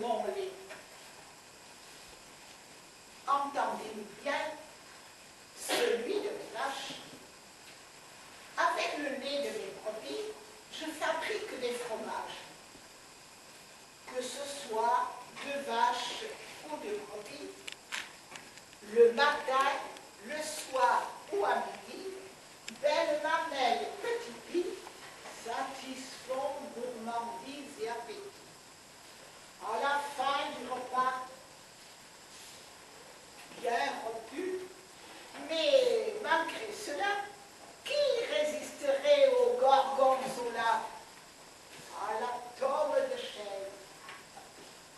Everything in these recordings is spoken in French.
mon lait. Entendez-vous bien, celui de mes vaches. Avec le lait de mes brebis, je fabrique des fromages. Que ce soit de vaches ou de brebis, le matin, le soir ou à midi, belle mamelle et petit pis satisfont gourmandise et appétit. À la fin du repas, bien rompu, mais malgré cela, qui résisterait au gorgonzola, à la tome de chèvre,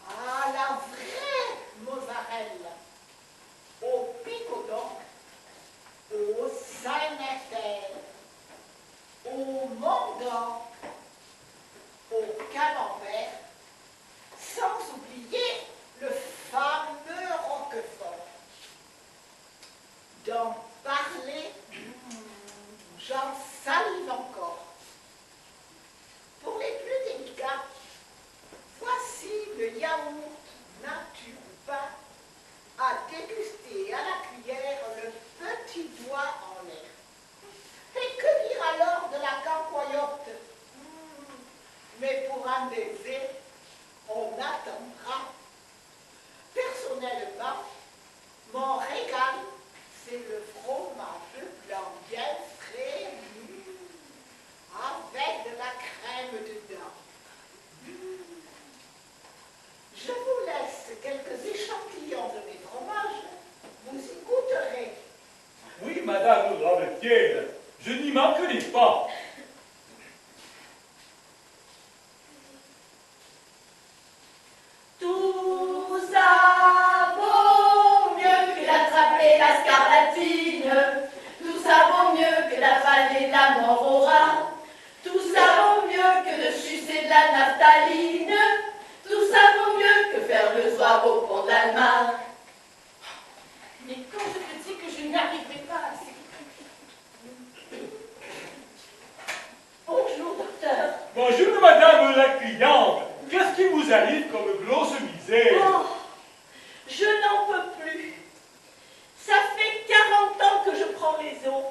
à la vraie mozzarella, au picodon, au saint-nectaire, au mondant, au camembert, sans oublier le fameux roquefort. D'en parler, j'en salive encore. Pour les plus délicats, voici le yaourt nature ou pas à déguster à la cuillère le petit doigt en l'air. Et que dire alors de la campoyote? Mais pour un baiser, on attendra. Personnellement, mon régal, c'est le fromage blanc bien frais, avec de la crème dedans. Je vous laisse quelques échantillons de mes fromages, vous y goûterez. Oui, madame Gravetienne, je n'y manquerai pas. Tout ça vaut mieux que d'attraper la scarlatine. Tout ça vaut mieux que d'avaler la mort au rat. Tout ça vaut mieux que de sucer de la naphtaline. Tout ça vaut mieux que faire le soir au pont d'Alma. Mais quand je te dis que je n'arriverai pas à ces... Bonjour, docteur. Bonjour, madame la cliente. Qu'est-ce qui vous arrive comme grosse misère? Oh, je n'en peux plus. Ça fait 40 ans que je prends les os.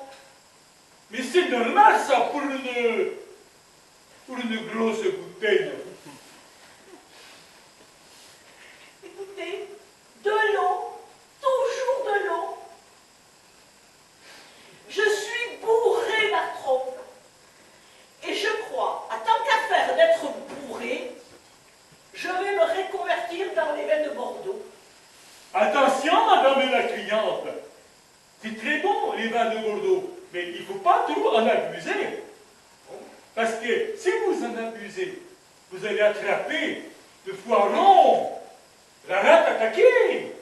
Mais c'est normal ça pour une grosse bouteille. Écoutez, de l'eau, toujours de l'eau. Je suis bourrée d'arthrose. Et je crois, à tant qu'à faire d'être bourrée, je vais me reconvertir dans les vins de Bordeaux. Attention, madame la cliente. C'est très bon, les vins de Bordeaux, mais il ne faut pas trop en abuser. Parce que si vous en abusez, vous allez attraper le foie rond, la rate attaquée,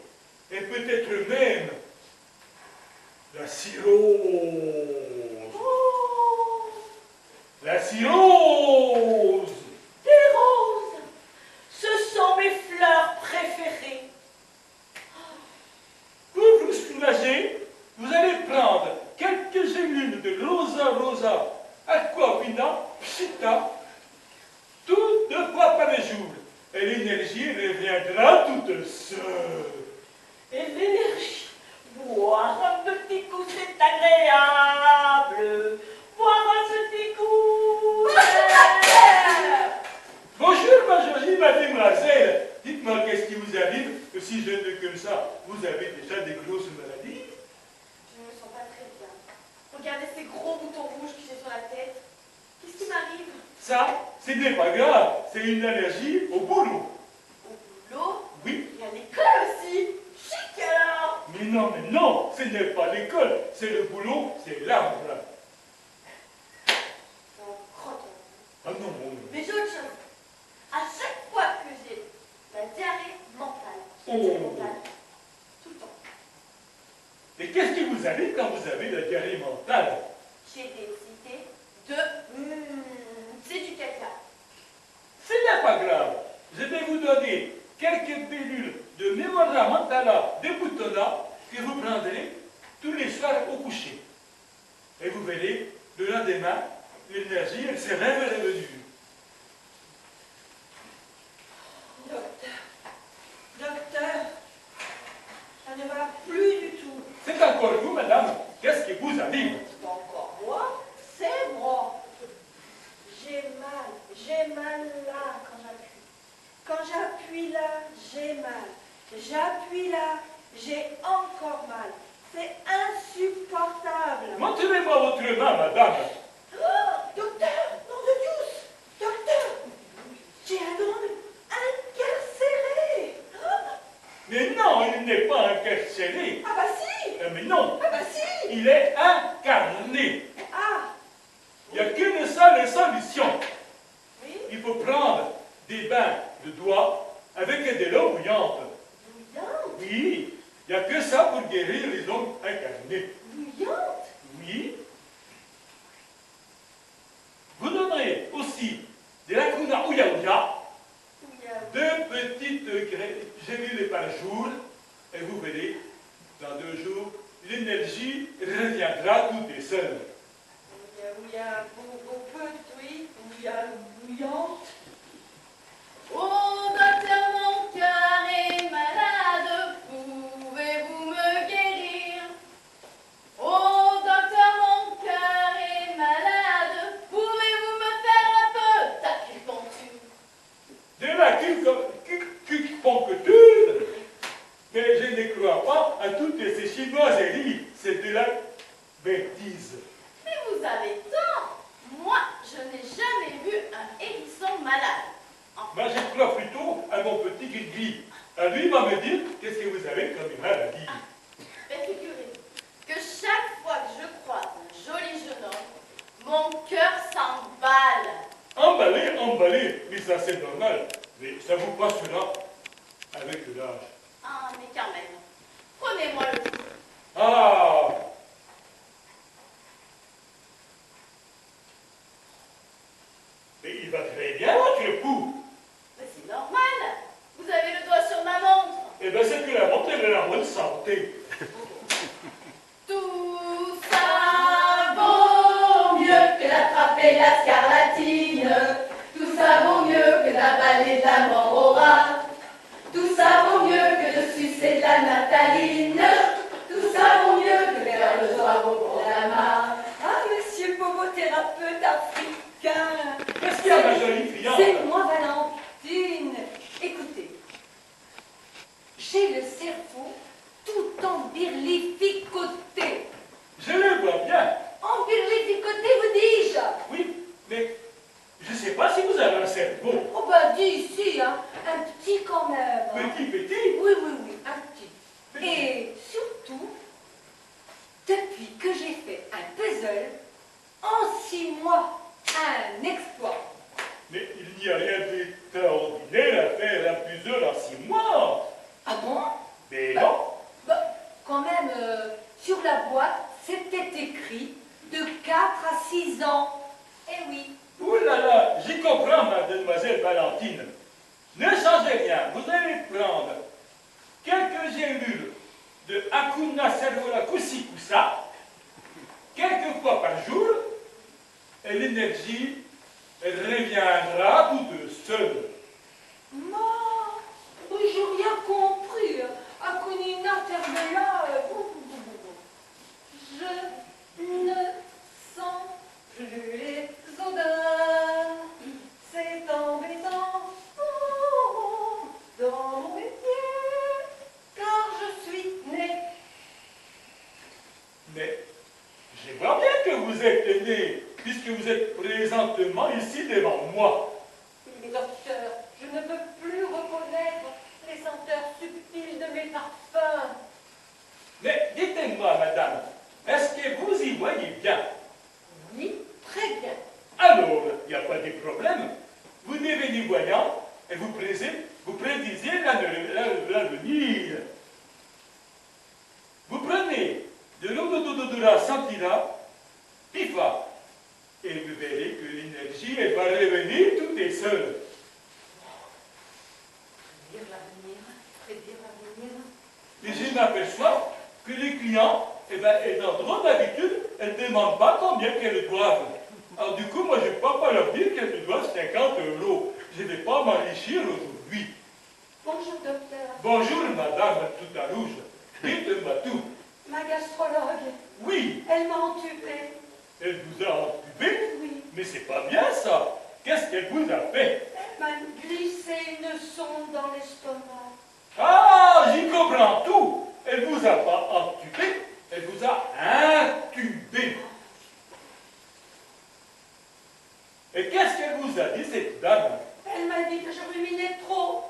et peut-être même la cirrhose. Oh, La cirrhose. des roses, ce sont mes fleurs préférées. Pour vous soulager, vous allez prendre quelques gélules de rosa aquafina psita, toutes 2 fois par jour. Et l'énergie reviendra toute seule. Et l'énergie, boire un petit coup, c'est agréable. Boire un petit coup. Bonjour, ma jolie mademoiselle. Dites-moi qu'est-ce qui vous arrive, que si jeune que ça, vous avez déjà des grosses maladies? Je ne me sens pas très bien. Regardez ces gros boutons rouges que j'ai sur la tête. Qu'est-ce qui m'arrive? Ça, ce n'est pas grave, c'est une allergie au boulot. Au boulot? Oui. Et à l'école aussi. Chic alors. Mais non, ce n'est pas l'école, c'est le boulot, c'est l'arbre. C'est en crotte. Ah non, Mais j'ai autre chose. À chaque fois que j'ai la diarrhée mentale, tout le temps, mais qu'est-ce qui vous arrive quand vous avez la diarrhée mentale? j'ai des idées de... c'est du caca. Ce n'est pas grave, je vais vous donner quelques pilules de Memora Mentala de Boutonna que vous prendrez tous les soirs au coucher. Et vous verrez, le lendemain, l'énergie, elle sera revenue. Docteur, j'ai mal. J'appuie là, j'ai encore mal. C'est insupportable. Montrez-moi votre main, madame. Oh, docteur, nom de Dieu, docteur, j'ai un homme incarcéré. Oh, Mais non, il n'est pas incarcéré. ah bah si, Mais non, ah bah si. il est incarné. Ah, Il n'y a qu'une seule solution. oui, Il faut prendre des bains de doigts avec de l'eau bouillante. bouillante, Oui, il n'y a que ça pour guérir les hommes incarnés. bouillante. Oui. Vous donnerez aussi de la kuna ouya ouya, deux petites gélules par jour, et vous verrez, dans 2 jours, l'énergie reviendra toute seule. Il y a beau petit, il y a bouillante. Oh, docteur, mon cœur est malade, pouvez-vous me guérir? Oh, docteur, mon cœur est malade, pouvez-vous me faire un peu d'acupuncture? De la cuponcture, mais je ne crois pas à toutes ces chinoiseries, c'est de la bêtise. Mais vous avez tort. Moi, je n'ai jamais vu un hérisson malade. Moi, je crois plutôt à mon petit Guigui. À lui, il va me dire qu'est-ce que vous avez comme maladie. Mais figurez-vous que chaque fois que je croise un joli jeune homme, mon cœur s'emballe. Emballé, emballé, mais ça c'est normal. Mais ça vous passera avec l'âge. Ah, mais quand même, prenez-moi le pouls. Ah! Mais il va très bien votre pouls. Mais c'est normal. Vous avez le doigt sur ma montre. Eh bien, c'est que la montre est de la bonne santé. Tout ça vaut mieux que d'attraper la scarlatine. Tout ça vaut mieux que d'avaler de la mort au rat. Tout ça vaut mieux que de sucer de la naphtaline. Tout ça vaut mieux que de faire le soir pour la marre. Ah, monsieur Bobo-thérapeute africain. Qu'est-ce qu'il y a, ma jolie cliente? C'est moi, Valentine. Écoutez, j'ai le cerveau tout embirlificoté. Je le vois bien. Embirlificoté, vous dis-je? Oui, mais je ne sais pas si vous avez un cerveau. Oh ben dis si, hein, un petit quand même. Hein. Petit, petit. Oui, oui, oui, un petit. Et surtout, depuis que j'ai fait un puzzle, en 6 mois, un exploit. Mais il n'y a rien d'extraordinaire à faire un puzzle en 6 mois. Ah bon? Mais non. Bah, quand même, sur la boîte, c'était écrit de 4 à 6 ans. Eh oui. Ouh là là, j'y comprends, mademoiselle Valentine. Ne changez rien, vous allez prendre quelques gélules de Hakuna Cervola Kusikusa, quelques fois par jour, et l'énergie reviendra toute seule. Non, j'ai rien compris. Akunina Cervella, je ne sens plus les odeurs. C'est embêtant dans mon métier, car je suis née. Mais je vois bien que vous êtes né, puisque vous êtes présentement ici devant moi. Mais docteur, je ne peux plus reconnaître les senteurs subtiles de mes parfums. Mais dites-moi, madame, est-ce que vous y voyez bien? Oui, très bien. Alors, il n'y a pas de problème. Vous devenez voyant et vous prédisez l'avenir. Vous prenez de l'eau de la sentira, pifa, et vous verrez que l'énergie, elle va revenir toute seule. Prédire l'avenir. Et je m'aperçois que les clients, eh ben, étant d'habitude, elles ne demandent pas combien qu'elles doivent. Alors du coup, moi, je ne peux pas leur dire qu'elles doivent 50 €. Je ne vais pas m'enrichir aujourd'hui. Bonjour docteur. Bonjour, madame tout à rouge. Dites-moi tout. Ma gastrologue, Oui, elle m'a entubée. elle vous a entubé, Oui. mais c'est pas bien ça. Qu'est-ce qu'elle vous a fait? Elle m'a glissé une sonde dans l'estomac. vous a pas entubé, elle vous a intubé. Et qu'est-ce qu'elle vous a dit, cette dame? Elle m'a dit que je ruminais trop.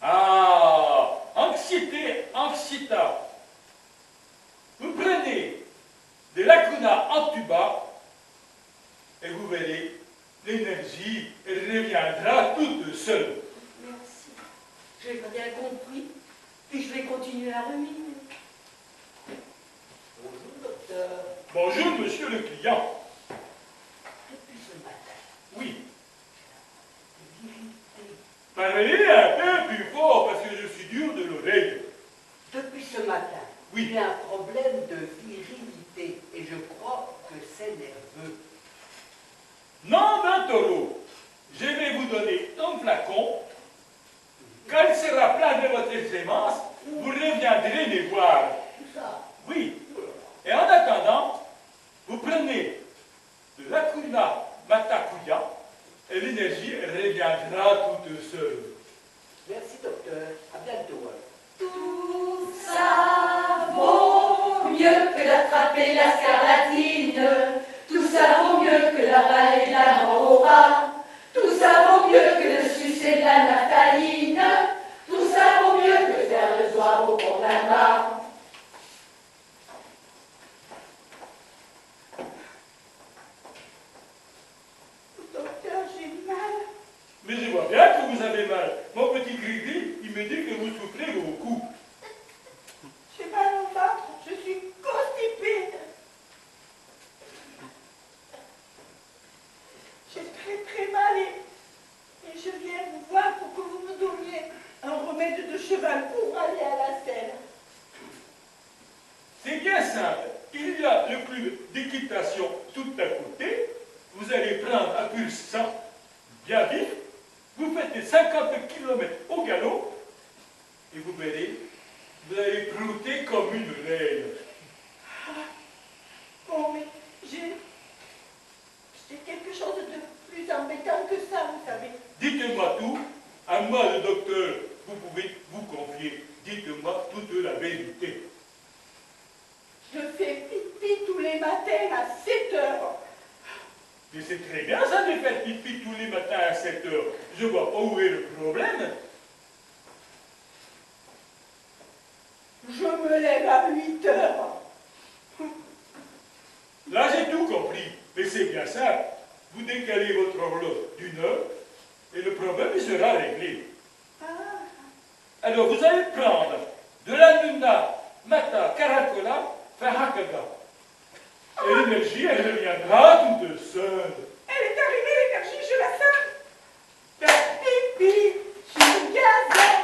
Ah, anxiété, anxiéta. Vous prenez de l'Acuna Antuba et vous verrez, l'énergie reviendra toute seule. Merci. J'ai pas bien compris. Puis je vais continuer à ruminer. Bonjour, docteur. Bonjour, monsieur le client. Depuis ce matin, Oui. virilité. Parlez un peu plus fort parce que je suis dur de l'oreille. Depuis ce matin, Oui. j'ai un problème de virilité et je crois que c'est nerveux. Non, d'un taureau. Je vais vous donner un flacon. Quand il sera plein de votre excellence, vous reviendrez les voir. Tout ça. Oui. Et en attendant, vous prenez de l'Acuna Matakuya et l'énergie reviendra toute seule. Merci, docteur. À bientôt. Tout ça vaut mieux que d'attraper la scarlatine. Tout ça vaut mieux que d'avaler la morora. Tout ça vaut mieux que de sucer de la naphtaline. Tout ça vaut mieux que faire le soir au pont d'un bar. Docteur, j'ai mal. Mais je vois bien que vous avez mal. Mon petit Grigri, il me dit que vous souffrez beaucoup. J'ai mal au ventre. Je suis constipée. J'ai très mal et je viens vous voir pour que vous me donniez un remède de cheval pour aller à la selle. C'est bien simple. Il y a le club d'équitation tout à côté. Vous allez prendre un pulse sang bien vif. Vous faites des 50 km au galop. Et vous verrez, vous allez brouter comme une reine. Bon, mais j'ai quelque chose de plus embêtant que ça, vous savez. Dites-moi tout. À moi, le docteur, vous pouvez vous confier. Dites-moi toute la vérité. Je fais pipi tous les matins à 7 heures. Mais c'est très bien ça de faire pipi tous les matins à 7 heures. Je vois pas où est le problème. Je me lève à 8 heures. Là, j'ai tout compris. Mais c'est bien ça. Vous décalez votre horloge d'une heure et le problème sera réglé. Ah, Alors, vous allez prendre de la Nuna Mata Caracola Farhakada. Et l'énergie, elle reviendra toute seule. elle est arrivée, l'énergie, je la sens. Faire pipi sur le gazon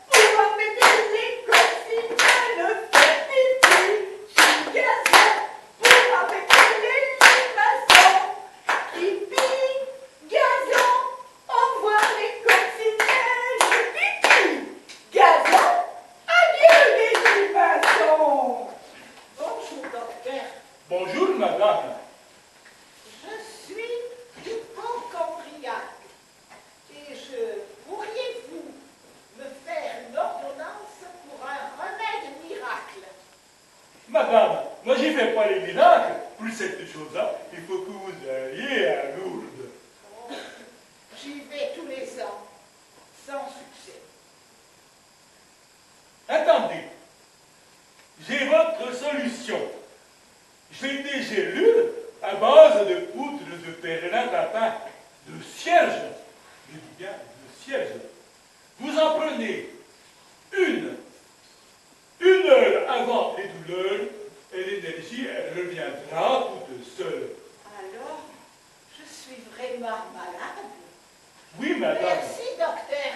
pour embêter les coccinelles. Faire pipi sur le gazon pour embêter les limaçons. Pipi, gazon, au revoir les coccinelles. Pipi, gazon, adieu les limaçons. Bonjour, docteur. Bonjour, madame. Je suis hypochondriaque et pourriez-vous me faire une ordonnance pour un remède miracle? Madame, moi, j'y fais pas les miracles. Pour cette chose-là, il faut que vous alliez à Lourdes. Oh, j'y vais tous les ans, sans succès. Attendez. J'ai votre solution. J'ai des gélules à base de poudre de perlimpinpin, de cierge. Je dis bien de cierge. Vous en prenez une heure avant les douleurs et l'énergie elle reviendra toute seule. Alors, je suis vraiment malade. Oui, madame. Merci, docteur.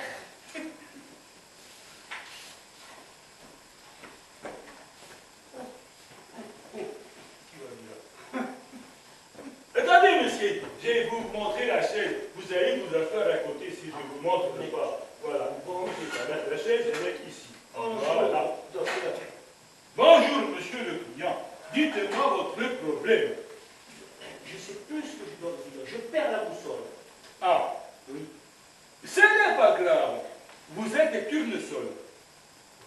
Attendez, monsieur, je vais vous montrer la chaise. Vous allez vous asseoir à côté si je vous montre pas. Voilà. Bon, la chaise, elle est ici. Voilà. Docteur, Bonjour, monsieur le client. Dites-moi votre problème. je sais plus ce que je dois vous dire. Je perds la boussole. Ah, Oui. ce n'est pas grave. Vous êtes tournesol.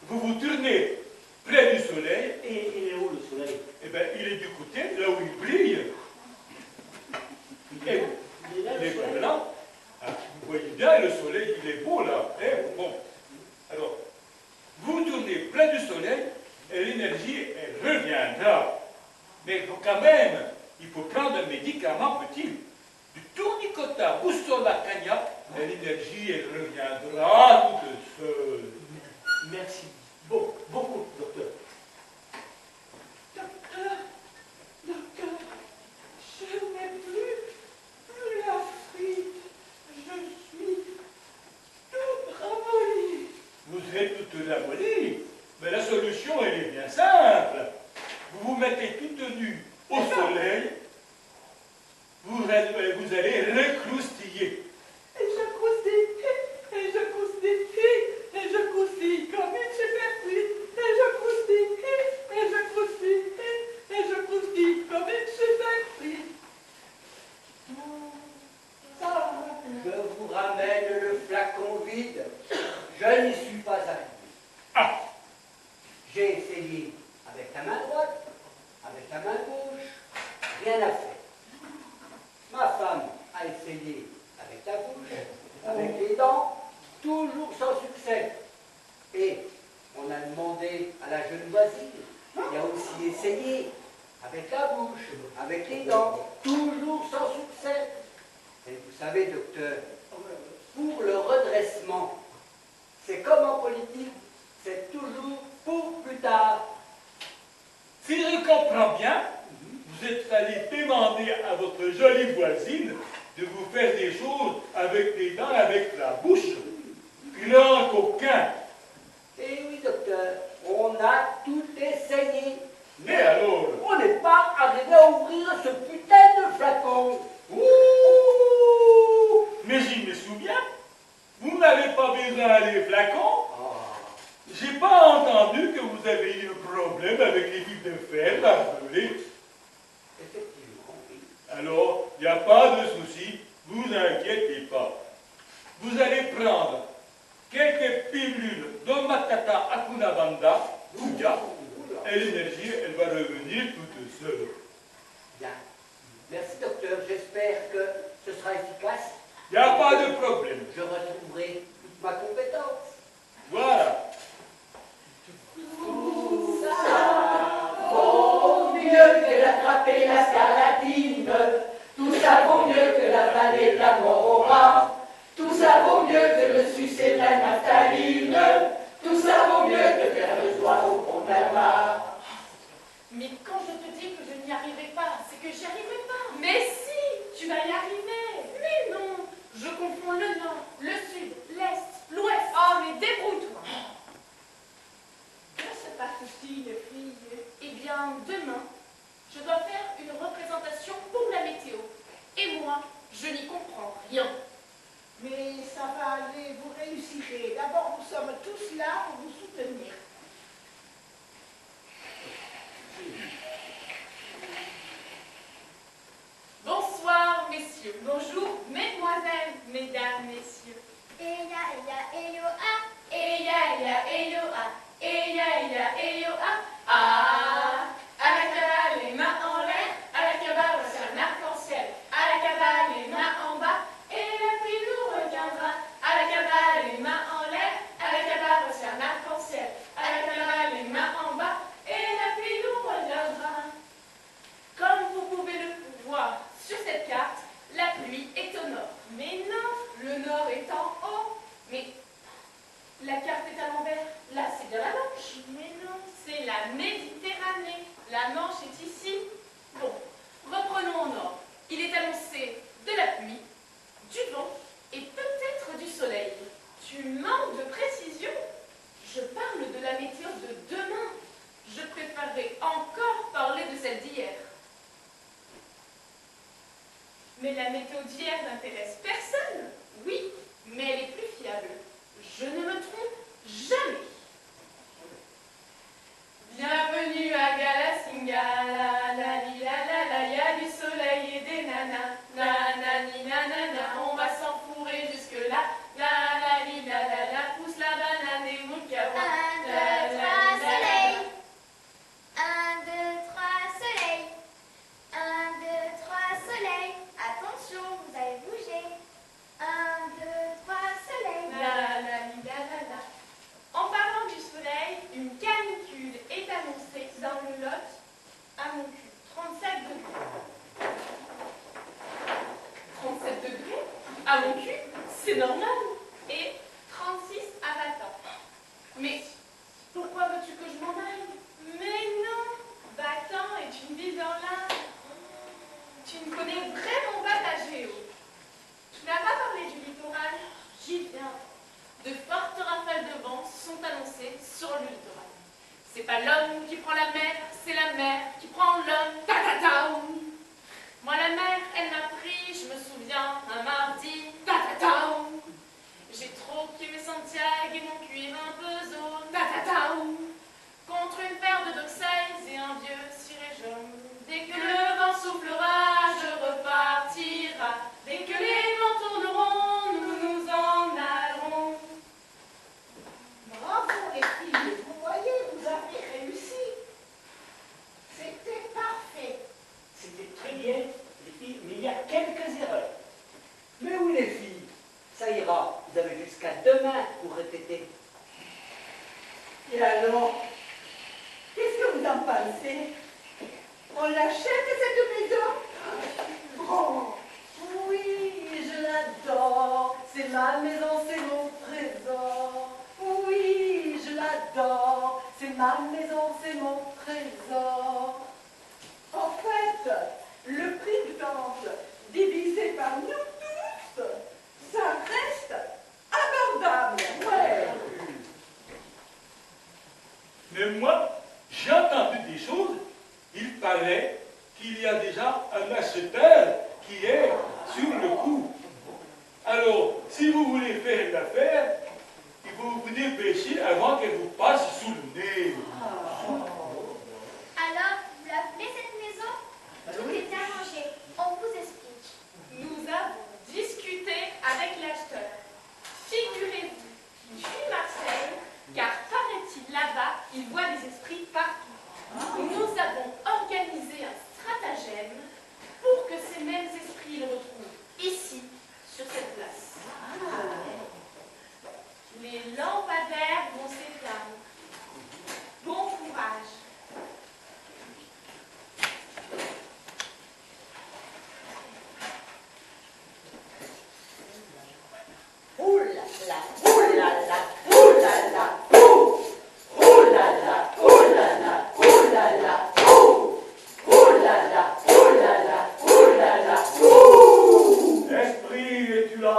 Vous vous tournez près du soleil. Et il est où le soleil? Eh bien, il est du côté, là où il brille. Et Il est là il le est soleil? là. Ah, vous voyez bien, le soleil, il est beau là. Bon, alors, vous tournez près du soleil et l'énergie, elle reviendra. Mais quand même, il faut prendre un médicament petit. Du tournicota, boussola, cagnac, et l'énergie, elle reviendra toute seule. Merci. Bon, beaucoup, docteur. Docteur, docteur, je n'ai plus la frite. Je suis toute ramollie. Vous êtes toute ramollie, mais la solution, elle est bien simple. Vous vous mettez toute nue au soleil, vous allez recroustiller. Et je croustille, et je croustille, et je croustille comme une super frite. Et je croustille, et je croustille, et je croustille comme une super frite. Je vous ramène le flacon vide. Je n'y suis pas arrivé. Ah, J'ai essayé avec la main droite, avec la main gauche, rien n'a fait. Ma femme a essayé avec la bouche, avec les dents, toujours sans succès. Et on a demandé à la jeune voisine, qui a aussi essayé avec la bouche, avec les dents, toujours sans succès. Et vous savez, docteur, pour le redressement, c'est comme en politique, c'est toujours pour plus tard. si je comprends bien, vous êtes allé demander à votre jolie voisine de vous faire des choses avec les dents, avec la bouche. Grand coquin. Et oui, docteur, on a tout essayé. Mais alors, On n'est pas arrivé à ouvrir ce putain de flacon. ouh, mais j'y me souviens, vous n'avez pas besoin des flacons. J'ai pas entendu que vous avez eu un problème avec les fils de fer barbelés. Effectivement, oui. Alors, il n'y a pas de souci, vous inquiétez pas. Vous allez prendre quelques pilules de Matata Akunabanda, Ouya, et l'énergie, elle va revenir toute seule. Bien. Merci, docteur. J'espère que ce sera efficace. Il n'y a pas de problème. Je retrouverai toute ma compétence. Voilà. Vaut mieux que d'attraper la scarlatine. Tout ça vaut mieux que la vallée de la Morora. Tout ça vaut mieux que le succès de la naphtaline. Tout ça vaut mieux que faire le soir au pont d'Alma. Mais quand je te dis que je n'y arriverai pas, c'est que j'y arriverai pas. Mais si, tu vas y arriver. Mais non, je confonds le nord, le sud, l'est, l'ouest. Oh, mais débrouille-toi. Que se passe-t-il, fille? Eh bien, demain, je dois faire une représentation pour la météo. Et moi, je n'y comprends rien. Mais ça va aller, vous réussirez. D'abord, nous sommes tous là pour vous soutenir. Bonsoir, messieurs. Bonjour, mesdemoiselles, mesdames, messieurs. Eya, eya, eyo, ah. Eya, eya, eyo, ah. Eya, eya, eyo, ah. Ah. À la cabane, les mains en l'air. À la cabane, c'est un arc-en-ciel. À la cabane, les mains en bas. Et la pluie nous reviendra. À la cabane, les mains en l'air. À la cabane, c'est un arc-en-ciel. À la cabane, les mains en bas. Et la pluie nous reviendra. Comme vous pouvez le voir sur cette carte, la pluie est au nord. Mais non, le nord est en haut. Mais la carte est à l'envers. Là, c'est bien la Manche. Mais non, c'est la Méditerranée. La Manche est ici. Bon, reprenons au nord. Il est annoncé de la pluie, du vent et peut-être du soleil. Tu manques de précision. Je parle de la météo de demain. Je préférerais encore parler de celle d'hier. Mais la météo d'hier n'intéresse personne. Oui, mais elle est plus fiable. Je ne me trompe jamais. Bienvenue à Galasinga, la la li, la, y a du soleil et des nanas. Nanani, nanana, on va s'enfourrer jusque-là. La li, la, pousse la banane et mon carotte. Un, deux, trois, soleil. annoncés sur le littoral. C'est pas l'homme qui prend la mer, c'est la mer qui prend l'homme. Ta ta ta. Moi la mer, elle m'a pris, je me souviens, un mardi. Ta ta ta. J'ai troqué mes Santiago et mon cuir un peu zone. Ta ta ta. Contre une paire de dockside et un vieux ciré jaune. Dès que le vent soufflera, je repartira. Dès que les vents tourneront, nous nous en allerons. Bravo les filles, vous voyez, vous avez réussi. C'était parfait. C'était très bien, les filles, mais il y a quelques erreurs. Mais oui, les filles, ça ira. Vous avez jusqu'à demain pour répéter. Et alors, qu'est-ce que vous en pensez? On l'achète cette maison? Oh, Oui, je l'adore. C'est ma maison, c'est mon trésor. Oui, je l'adore. C'est ma maison, c'est mon trésor. en fait, le prix du temple divisé par nous tous, ça reste abordable. Ouais. Mais moi, j'ai entendu des choses. Il paraît qu'il y a déjà un acheteur qui est sur le coup. Alors, si vous voulez faire une affaire, il faut vous dépêcher avant qu'elle vous passe sous le nez. Alors, vous la voulez cette maison? Tout est arrangé. On vous explique. Nous avons discuté avec l'acheteur. Figurez-vous qu'il fuit Marseille, car paraît-il là-bas, il voit des esprits partout. Nous avons organisé un stratagème pour que ces mêmes esprits le retrouvent ici, sur cette place. Les lampadaires vont s'éteindre. Bon courage. Ouh là là, ouh là là, ouh là là, ouh! Ouh là là, ouh là là, ouh là là, ouh! Ouh là là, ouh là là, ouh là là, ouh! Esprit, es-tu là?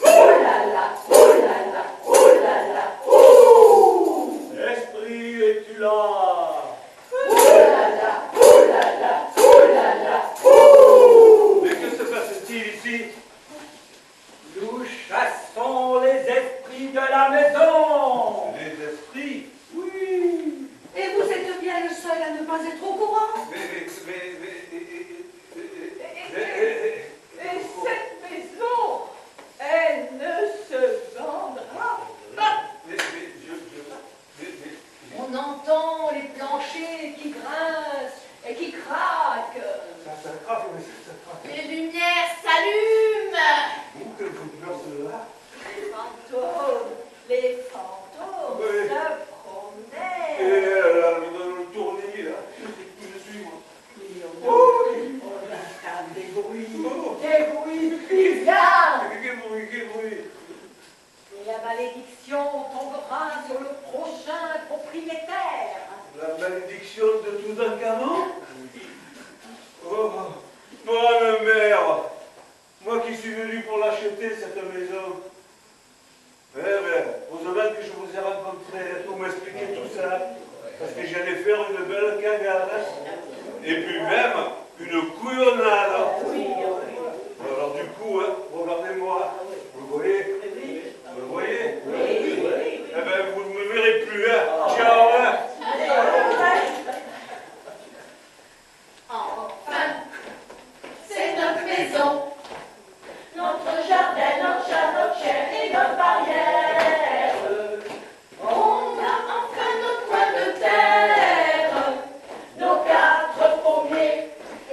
Ouh là là, ouh là là, ouh là là, ouh! Esprit, es-tu là? Ouh là là, ouh là là, ouh là là, ouh! Mais que se passe-t-il ici? Nous chassons les esprits de la maison. Les esprits? Oui. Et vous êtes bien le seul à ne pas être au courant. Et cette maison, elle ne se vendra pas. On entend les planchers qui grincent et qui craquent. Les lumières s'allument. Les fantômes Oui. se promènent. On entend des bruits bizarres. Et la malédiction tombera sur le prochain propriétaire. La malédiction de Toutankhamon? Oh, moi, mère, moi qui suis venu pour l'acheter, cette maison. Eh bien, vous avez que je vous ai rencontré pour m'expliquer tout ça, parce que j'allais faire une belle cagade, et puis même une couillonnade. Alors du coup, hein, regardez-moi, vous le voyez? Vous le voyez? Eh bien, vous ne me verrez plus, hein. Ciao, hein. Enfin, c'est notre maison, notre jardin, notre chat, notre chien et notre barrière. On a enfin notre coin de terre, nos 4 pommiers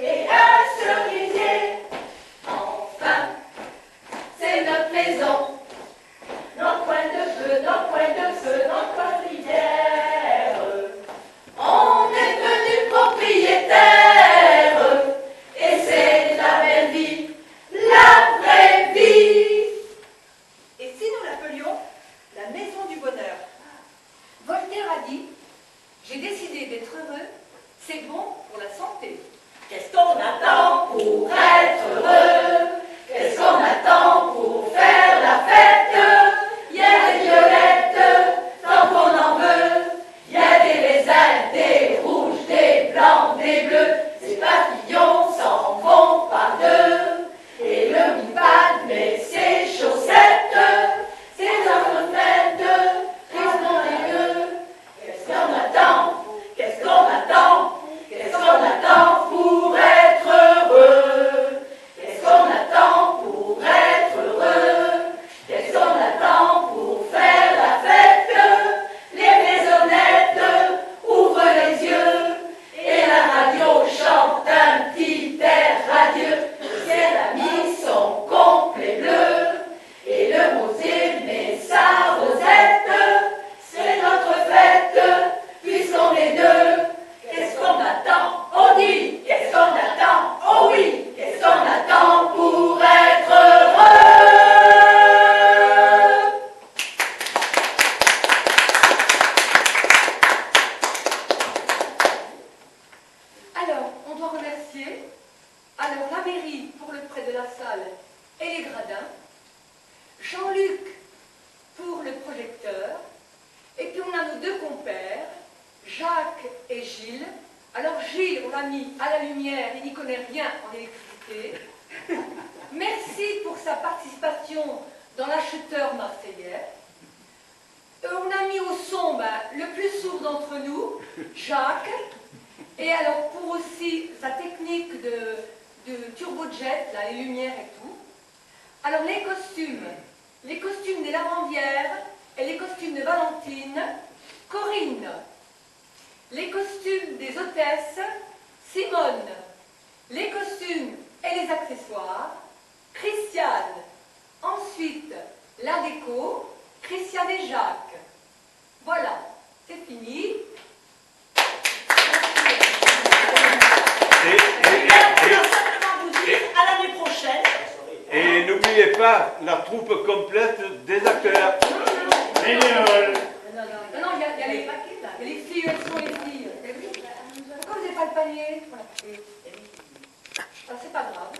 et un cerisier. mon ami, à la lumière, il n'y connaît rien en électricité. Merci pour sa participation dans l'acheteur marseillais. On a mis au son le plus sourd d'entre nous, Jacques. Et alors pour aussi sa technique de turbojet, là, les lumières et tout. Alors les costumes des lavandières et les costumes de Valentine, Corinne. Les costumes des hôtesses, Simone. Les costumes et les accessoires, Christiane. Ensuite, la déco, Christiane et Jacques. Voilà, c'est fini. À l'année prochaine. Et n'oubliez pas la troupe complète des acteurs. Bénévole. Non, il y a les filles, elles sont les filles. Pourquoi vous n'avez pas le panier? Ah, c'est pas grave.